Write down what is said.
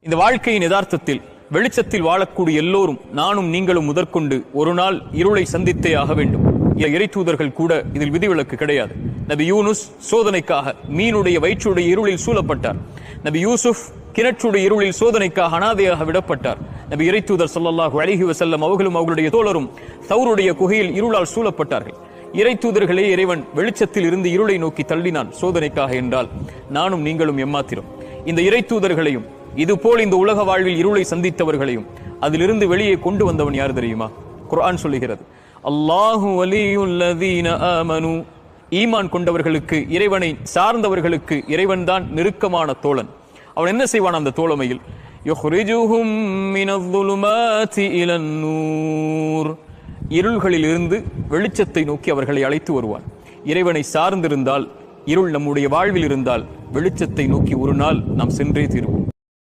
இந்த வாழ்க்கையின் யதார்த்தத்தில் வெளிச்சத்தில் வாழக்கூடிய எல்லோரும் நானும் நீங்களும் முதற்கொண்டு ஒரு நாள் இருளை சந்தித்தே ஆக வேண்டும். இறை தூதர்கள் கூட இதில் விதிவிலக்கு கிடையாது. நபி யூனுஸ் சோதனைக்காக மீனுடைய வயிற்றுடைய இருளில் சூழப்பட்டார். நபி யூசுப் கிணற்றுடைய இருளில் சோதனைக்காக அனாதையாக விடப்பட்டார். நபி இறை தூதர் ஸல்லல்லாஹு அலைஹி வஸல்லம் அவர்களும் அவர்களுடைய தோழரும் தௌருடைய குகையில் இருளால் சூழப்பட்டார்கள். இறை தூதர்களே இறைவன் வெளிச்சத்தில் இருந்து இருளை நோக்கி தள்ளினான் சோதனைக்காக என்றால் நானும் நீங்களும் எம்மாத்திரம். இந்த இறை தூதர்களையும் இதுபோல் இந்த உலக வாழ்வில் இருளை சந்தித்தவர்களையும் அதிலிருந்து வெளியே கொண்டு வந்தவன் யார் தெரியுமா? குர்ஆன் சொல்லுகிறது, அல்லாஹு வலியுல்லதீன ஆமனு. ஈமான் கொண்டவர்களுக்கு, இறைவனை சார்ந்தவர்களுக்கு இறைவன் தான் நெருக்கமான தோழன். அவன் என்ன செய்வான் அந்த தோழமையில்? யுஹ்ரிஜுஹும் மினல்-ظுலுமாத்தி இலன்-நூர். இருள்களில் இருந்து வெளிச்சத்தை நோக்கி அவர்களை அழைத்து வருவான். இறைவனை சார்ந்திருந்தால், இருள் நம்முடைய வாழ்வில் இருந்தால் வெளிச்சத்தை நோக்கி ஒரு நாள் நாம் சென்றே தீருவோம்.